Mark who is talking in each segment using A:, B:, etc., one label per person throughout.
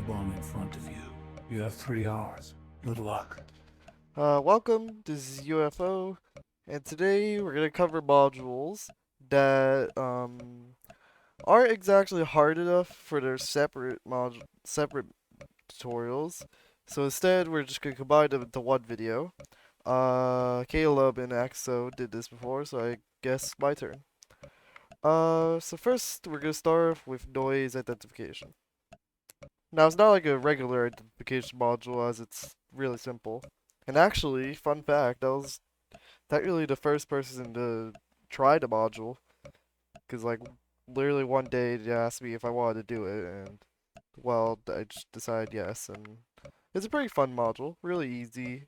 A: bomb in front of you. You have 3 hours. Good luck.
B: Welcome, this is UFO, and today we're gonna cover modules that aren't exactly hard enough for their separate tutorials. So instead, we're just gonna combine them into one video. Caleb and Axo did this before, so I guess my turn. So first we're gonna start with noise identification. Now it's not like a regular identification module, as it's really simple. And actually, fun fact, that was technically the first person to try the module, because like literally one day they asked me if I wanted to do it, and well, I just decided yes, and it's a pretty fun module, really easy.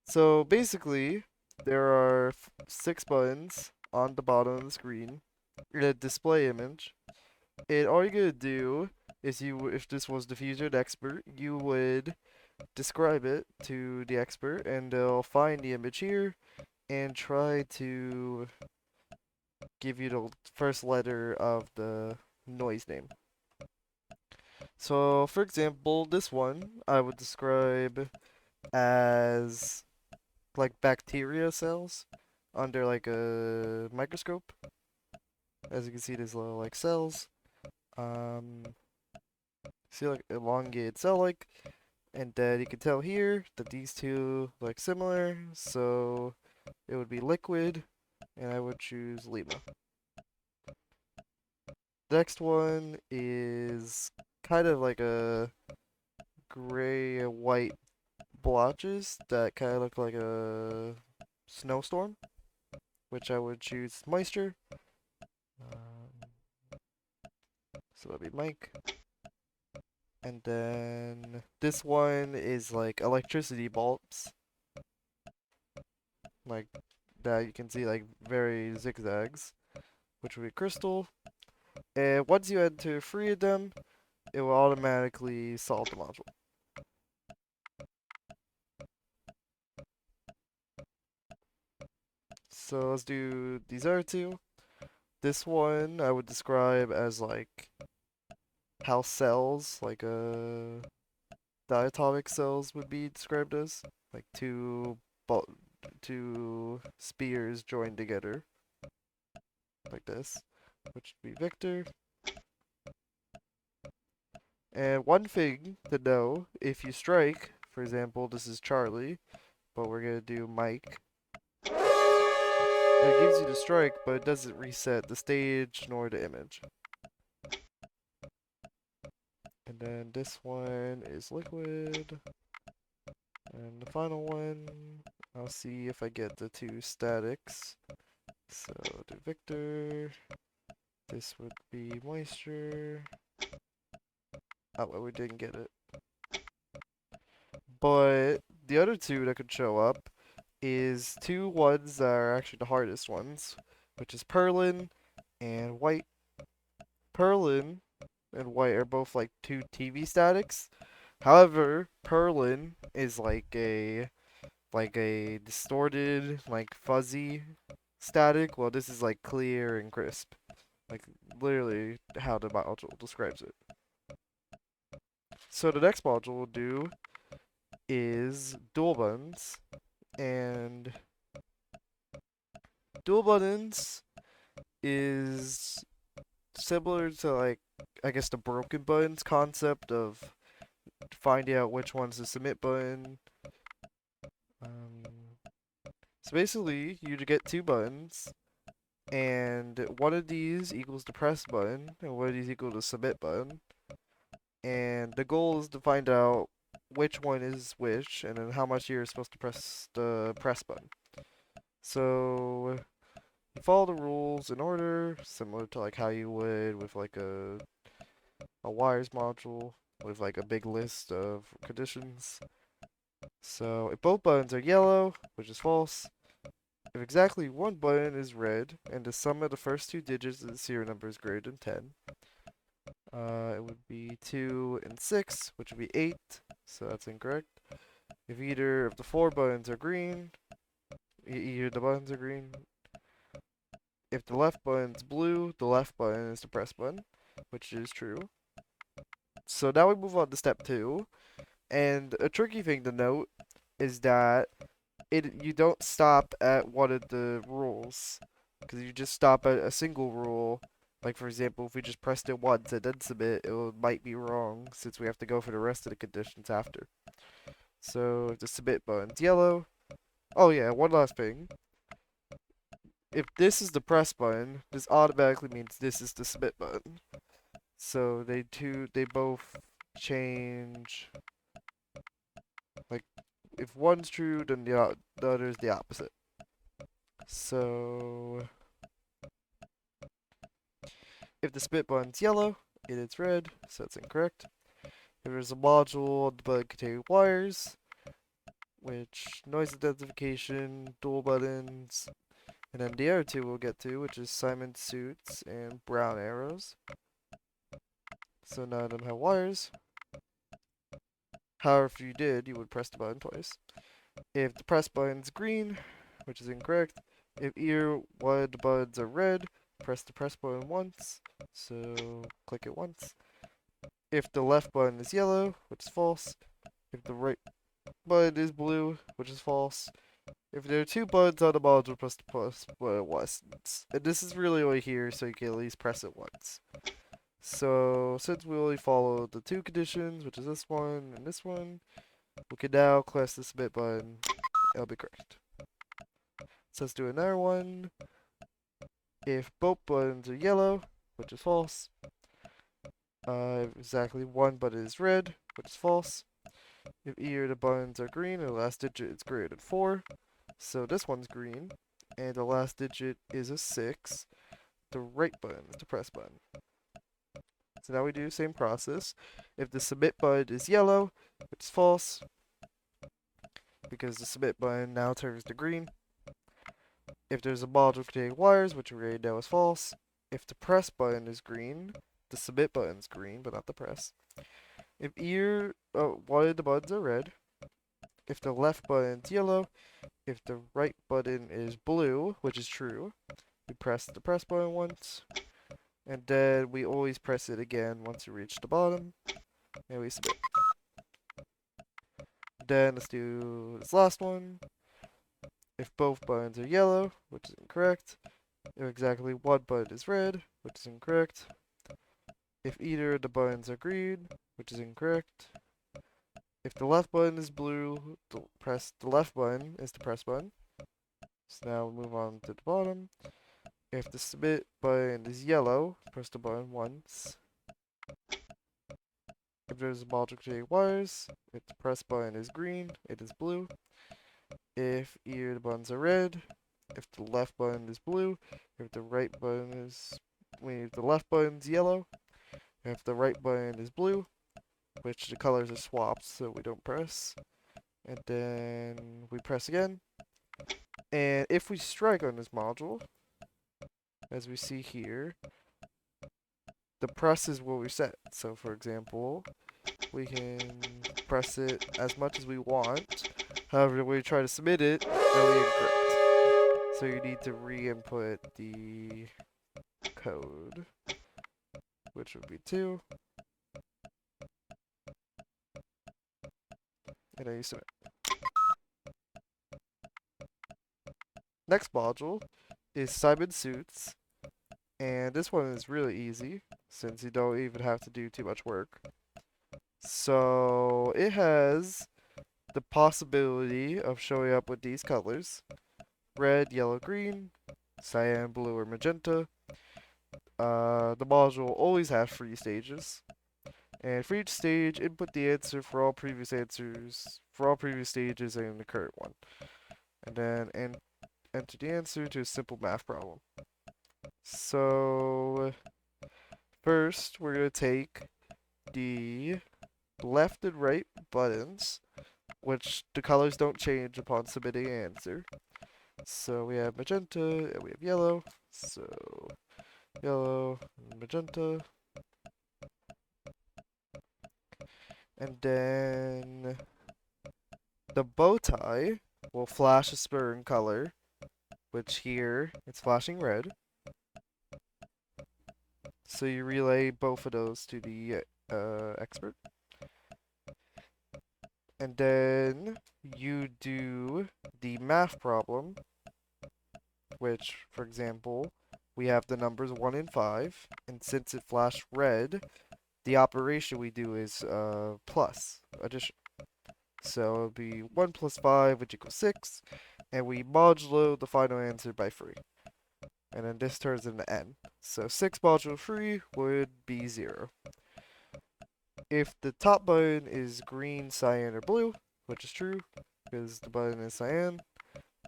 B: So basically, there are 6 buttons on the bottom of the screen in a display image, and all you're gonna do is if this was the fusion expert, you would describe it to the expert, and they'll find the image here and try to give you the first letter of the noise name. So, for example, this one I would describe as like bacteria cells under like a microscope. As you can see, there's little like cells. Um, See like elongated cell-like, and then you can tell here that these two look similar. So it would be liquid, and I would choose Lima. Next one is kind of like a gray and white blotches that kind of look like a snowstorm, which I would choose moisture. Um, so that'd be Mike. And then this one is like electricity bulbs, like that you can see like very zigzags, which would be crystal. And once you enter 3 of them, it will automatically solve the module. So let's do these other two. This one I would describe as like how cells, like diatomic cells would be described as, like two spheres joined together, like this, which would be Victor. And one thing to know, if you strike, for example, this is Charlie, but we're gonna do Mike. It gives you the strike, but it doesn't reset the stage nor the image. And then this one is liquid. And the final one, I'll see if I get the 2 statics. So do Victor. This would be moisture. Oh, well, we didn't get it. But the other two that could show up is 2 ones that are actually the hardest ones, which is Perlin and White. Perlin and White are both like 2 TV statics. However, Perlin is like a distorted, like fuzzy static, while this is like clear and crisp. Like literally how the module describes it. So the next module we'll do is dual buttons, and dual buttons is similar to like I guess the broken buttons concept of finding out which one's the submit button. Um, so basically, you get 2 buttons, and one of these equals the press button, and one of these equals the submit button. And the goal is to find out which one is which, and then how much you're supposed to press the press button. So you follow the rules in order, similar to like how you would with like a wires module with like a big list of conditions. So if both buttons are yellow, which is false, if exactly one button is red and the sum of the first 2 digits of the serial number is greater than 10, it would be 2 and 6, which would be 8, so that's incorrect. If either of the 4 buttons are green, either the buttons are green. If the left button's blue, the left button is the press button, which is true. So now we move on to step 2. And a tricky thing to note is that you don't stop at one of the rules, because you just stop at a single rule. Like for example, if we just pressed it once and then submit, might be wrong since we have to go for the rest of the conditions after. So if the submit button's yellow, oh yeah, one last thing. If this is the press button, this automatically means this is the submit button. So they both change. Like if one's true, then the other is the opposite. So if the spit button's yellow, it is red, so that's incorrect. If there's a module on the button containing wires, which noise identification, dual buttons, and then the other two we'll get to, which is Simon suits and brown arrows. So none of them have wires. However, if you did, you would press the button twice. If the press button's green, which is incorrect, if either one of the buttons are red, press the press button once. So click it once. If the left button is yellow, which is false. If the right button is blue, which is false. If there are two buttons on the module, press the plus button once. And this is really only here so you can at least press it once. So since we only follow the two conditions, which is this one and this one, we can now press the submit button. It'll be correct. So let's do another one. If both buttons are yellow, which is false. Exactly one button is red, which is false. If either the buttons are green and the last digit is greater than 4, so this one's green, and the last digit is a 6, the right button is the press button. So now we do the same process. If the submit button is yellow, it's false, because the submit button now turns to green. If there's a module containing wires, which we already know is false. If the press button is green, the submit button's green, but not the press. If one of the buttons are red, if the left button's yellow, if the right button is blue, which is true, we press the press button once, and then we always press it again once we reach the bottom, and we submit. Then let's do this last one. If both buttons are yellow, which is incorrect, if exactly one button is red, which is incorrect, if either of the buttons are green, which is incorrect, if the left button is blue, the left button is the press button. So now we move on to the bottom. If the submit button is yellow, press the button once. If there's a module containing wires, if the press button is green, it is blue. If either the buttons are red, if the left button is blue, if the right button is, if the left button's yellow, if the right button is blue, which the colors are swapped so we don't press, and then we press again. And if we strike on this module, as we see here, the press is what we set. So for example, we can press it as much as we want. However, when we try to submit it, it'll be incorrect. So you need to re-input the code, which would be 2. And then you submit. Next module is Simon Suits. And this one is really easy, since you don't even have to do too much work. So it has the possibility of showing up with these colors: red, yellow, green, cyan, blue, or magenta. The module always has 3 stages. And for each stage, input the answer for all previous stages and the current one. And then enter the answer to a simple math problem. So first, we're going to take the left and right buttons, which the colors don't change upon submitting an answer. So we have magenta and we have yellow. So yellow, magenta. And then the bow tie will flash a certain color, which here it's flashing red. So you relay both of those to the expert. And then you do the math problem, which, for example, we have the numbers 1 and 5, and since it flashed red, the operation we do is plus addition. So it'll be 1 plus 5, which equals 6, and we modulo the final answer by 3. And then this turns into n. So 6 modulo 3 would be 0. If the top button is green, cyan, or blue, which is true, because the button is cyan,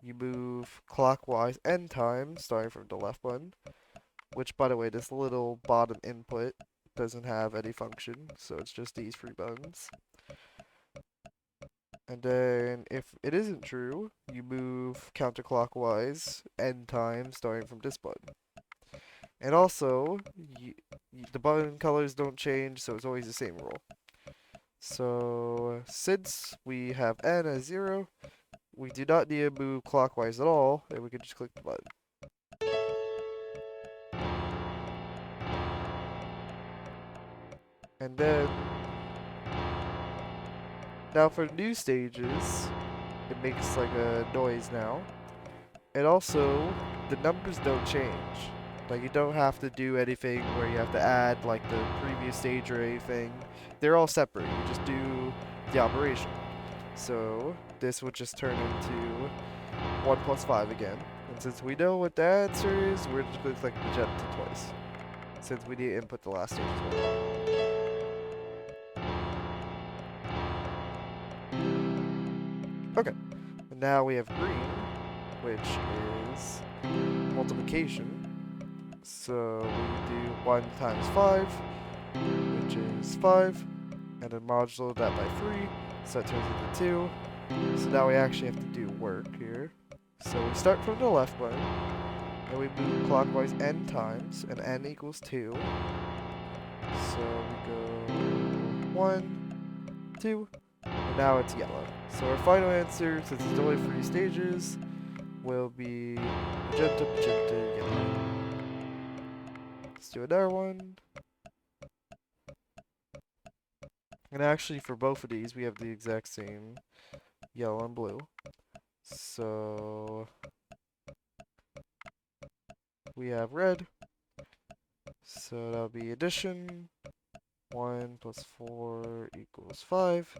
B: you move clockwise n times, starting from the left button, which, by the way, this little bottom input doesn't have any function, so it's just these 3 buttons. And then, if it isn't true, you move counterclockwise n times, starting from this button. And also, the button colors don't change, so it's always the same rule. So, since we have n as 0, we do not need to move clockwise at all, and we can just click the button. And then, now for new stages, it makes like a noise now. And also, the numbers don't change. Like, you don't have to do anything where you have to add like the previous stage or anything. They're all separate. You just do the operation. So this would just turn into 1 plus 5 again. And since we know what the answer is, we're just going to click magenta twice, since we need to input the last stage as well. Okay, and now we have green, which is multiplication. So we do 1 times 5, which is 5, and then modulo that by 3, so that turns into 2. So now we actually have to do work here. So we start from the left button, and we move clockwise n times, and n equals 2. So we go 1, 2, and now it's yellow. So our final answer, since it's only 3 stages, will be magenta, magenta, yellow. Let's do another one. And actually, for both of these, we have the exact same yellow and blue. So we have red. So that'll be addition. 1 plus 4 equals 5,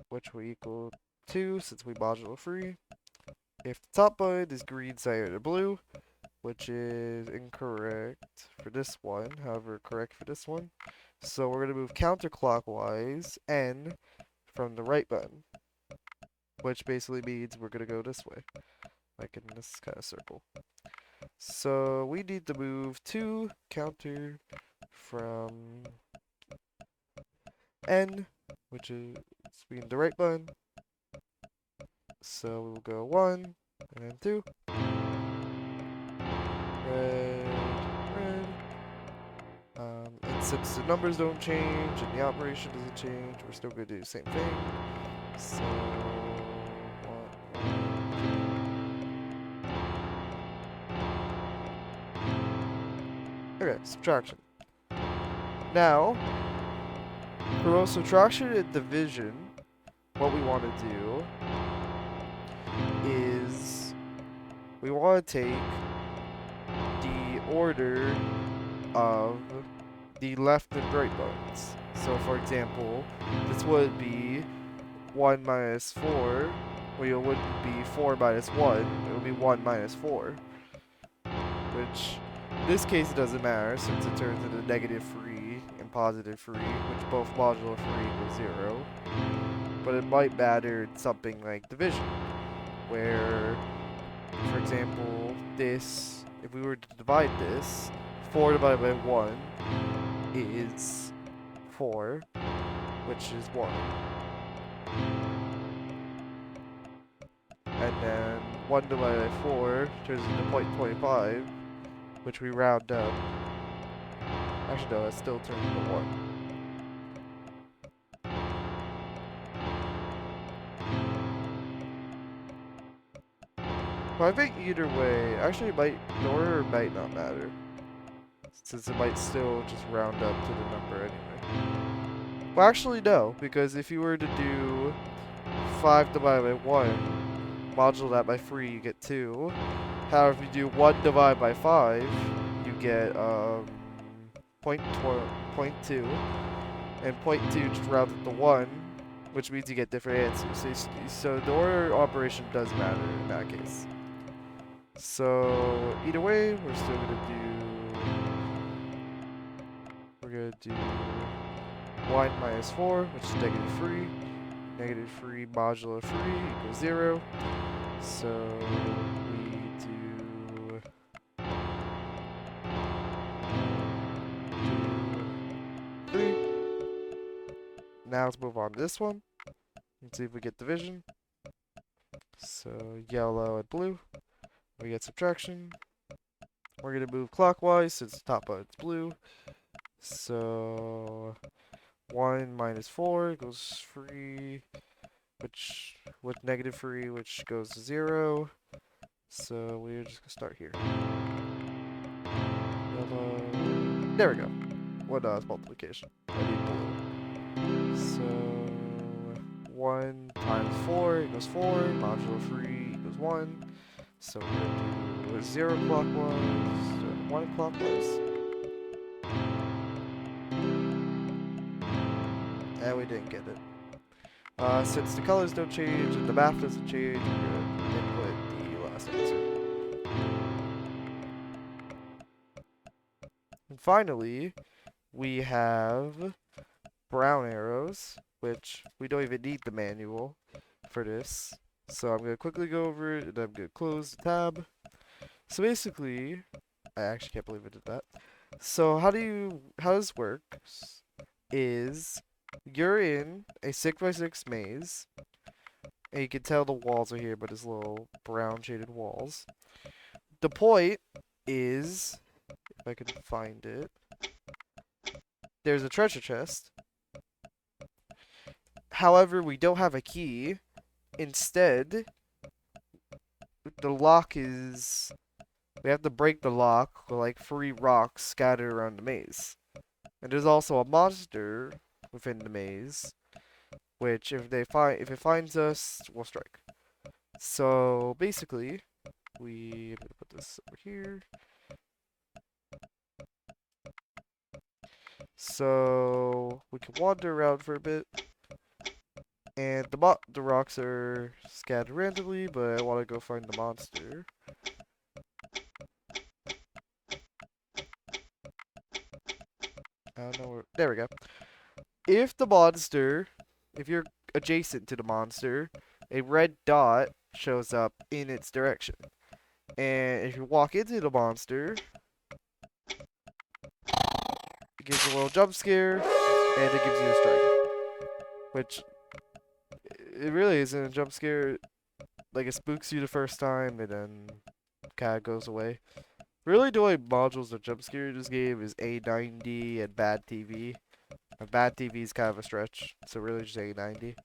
B: which will equal 2 since we modulo 3. If the top button is green, cyan, or blue, which is incorrect for this one, however, correct for this one. So we're going to move counterclockwise n from the right button, which basically means we're going to go this way, like in this kind of circle. So we need to move 2 counter from n, which is being the right button. So we'll go 1, and then 2. Red, red. And since the numbers don't change and the operation doesn't change, we're still going to do the same thing. So, 1, 2. Okay, subtraction. Now, for both subtraction and division, what we want to do is we want to take the order of the left and right buttons. So for example, this would be 1 minus 4, well, it wouldn't be 4 minus 1, it would be 1 minus 4. Which, in this case, it doesn't matter since it turns into negative 3 and positive 3, which both modulo 3 equals 0. But it might matter in something like division, where, for example, this, if we were to divide this, 4 divided by 1 is 4, which is 1. And then 1 divided by 4 turns into 0.25, which we round up. Actually, no, that still turns into 1. But I think either way, actually, the order might not matter, since it might still just round up to the number anyway. Well, actually, no, because if you were to do 5 divided by 1, module that by 3, you get 2. However, if you do 1 divided by 5, you get point 0.2, and 0.2 just rounds up to 1, which means you get different answers. So the order operation does matter in that case. So either way, we're gonna do y minus 4, which is negative 3. Negative 3 modulo 3 equals 0. So we do 3. Now let's move on to this one and see if we get division. So yellow and blue, we get subtraction. We're gonna move clockwise since the top part's blue. So 1 minus 4 equals 3, which with negative 3, which goes to 0. So we're just gonna start here. Yellow. There we go. What is multiplication? I need blue. So 1 times 4 equals 4. Modulo 3 equals 1. So we're gonna do 0 clockwise, 1 clockwise. And we didn't get it. Since the colors don't change and the math doesn't change, we're gonna input the last answer. And finally, we have brown arrows, which we don't even need the manual for this. So I'm gonna quickly go over it and I'm gonna close the tab. So basically, I actually can't believe I did that. So how this works is you're in a 6x6 maze, and you can tell the walls are here, but it's little brown shaded walls. The point is, if I can find it, there's a treasure chest. However, we don't have a key. Instead, the lock is... we have to break the lock with like 3 rocks scattered around the maze. And there's also a monster within the maze, which if it finds us, we'll strike. So basically, I'm gonna put this over here. So we can wander around for a bit. And the rocks are scattered randomly, but I want to go find the monster. I don't know where... there we go. If you're adjacent to the monster, a red dot shows up in its direction. And if you walk into the monster, it gives a little jump scare, and it gives you a strike. Which, it really isn't a jump scare. Like, it spooks you the first time, and then kind of goes away. Really, the only modules that jump scare in this game is A90 and Bad TV. And Bad TV is kind of a stretch, so really just A90.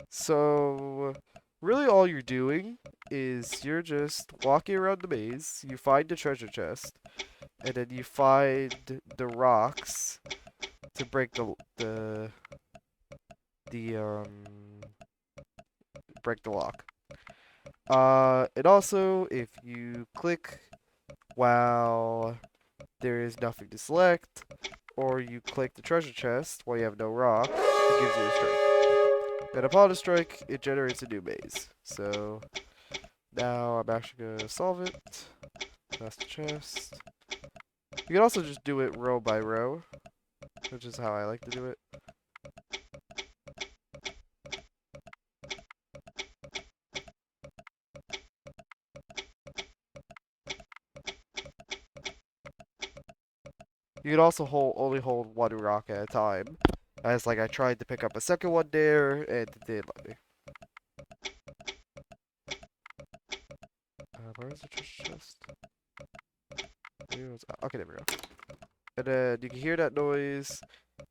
B: So, really all you're doing is you're just walking around the maze, you find the treasure chest, and then you find the rocks to break break the lock. And also, if you click while there is nothing to select, or you click the treasure chest while you have no rock, it gives you a strike. And upon a strike, it generates a new maze. So now I'm actually gonna solve it. That's the chest. You can also just do it row by row, which is how I like to do it. You can also only hold 1 rock at a time. As like I tried to pick up a second one there, and it did let me. Where is the treasure chest? Okay, there we go. And then you can hear that noise.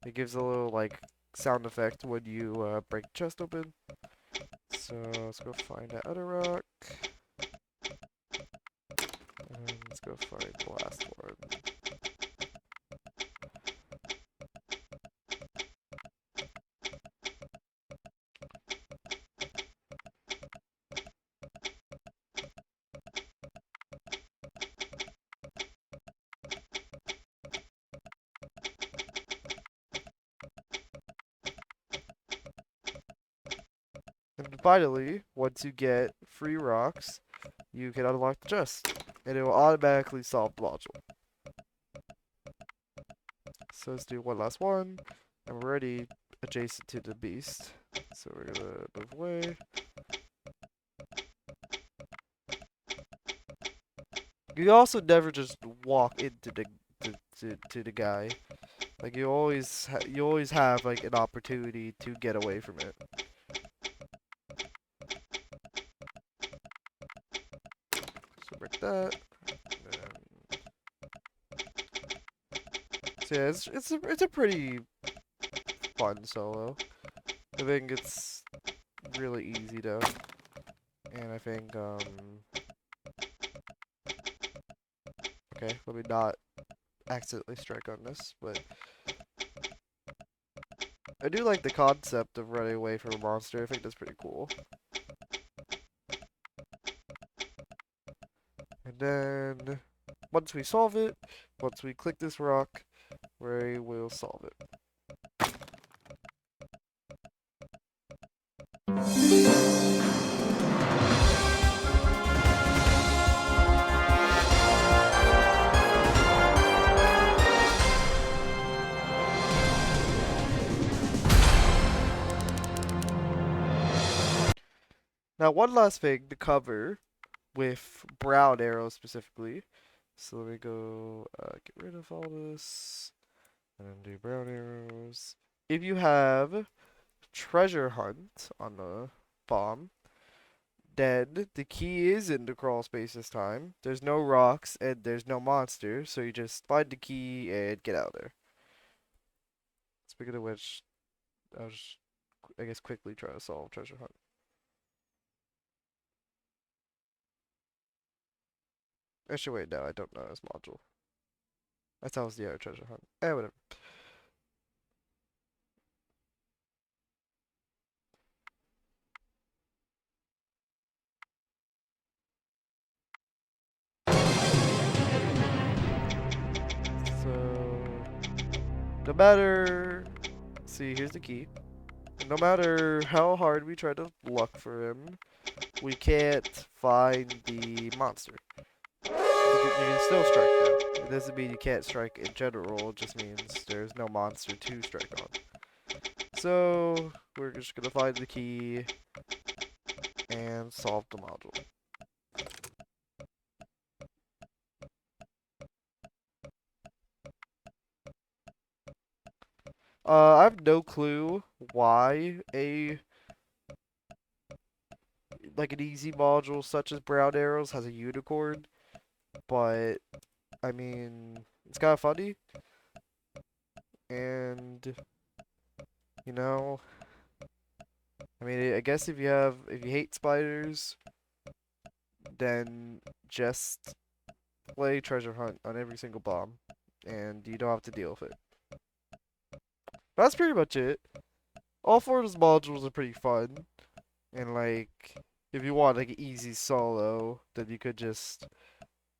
B: It gives a little like sound effect when you break the chest open. So let's go find that other rock. And let's go find the last one. finally, once you get free rocks, you can unlock the chest, and it will automatically solve the module. So let's do one last one, and we're already adjacent to the beast. So we're gonna move away. You also never just walk into the guy. Like you always have like an opportunity to get away from it. So break that. And so yeah, it's a pretty fun solo. I think it's really easy though, and I think okay, let me not accidentally strike on this, but I do like the concept of running away from a monster. I think that's pretty cool. And then once we solve it, once we click this rock, we will solve it. Now, one last thing to cover with brown arrows specifically. So let me go get rid of all this and then do brown arrows. If you have treasure hunt on the bomb, then the key is in the crawl space this time. There's no rocks and there's no monster, so you just find the key and get out of there. Speaking of which, I'll just, I guess, quickly try to solve treasure hunt. Actually, wait, no, I don't know this module. I thought it was the other treasure hunt. Whatever. So, no matter, see, here's the key. No matter how hard we try to look for him, we can't find the monster. You can still strike though. It doesn't mean you can't strike in general, it just means there's no monster to strike on. So, we're just gonna find the key and solve the module. I have no clue why like an easy module such as brown arrows has a unicorn, but I mean it's kind of funny, and you know, I mean I guess if you hate spiders, then just play treasure hunt on every single bomb, and you don't have to deal with it. That's pretty much it. All four of those modules are pretty fun, and like if you want like an easy solo, then you could just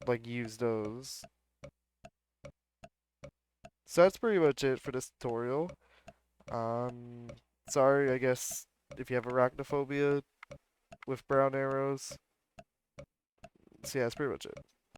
B: like use those. So that's pretty much it for this tutorial. Um, sorry, I guess if you have arachnophobia with brown arrows. So yeah, that's pretty much it.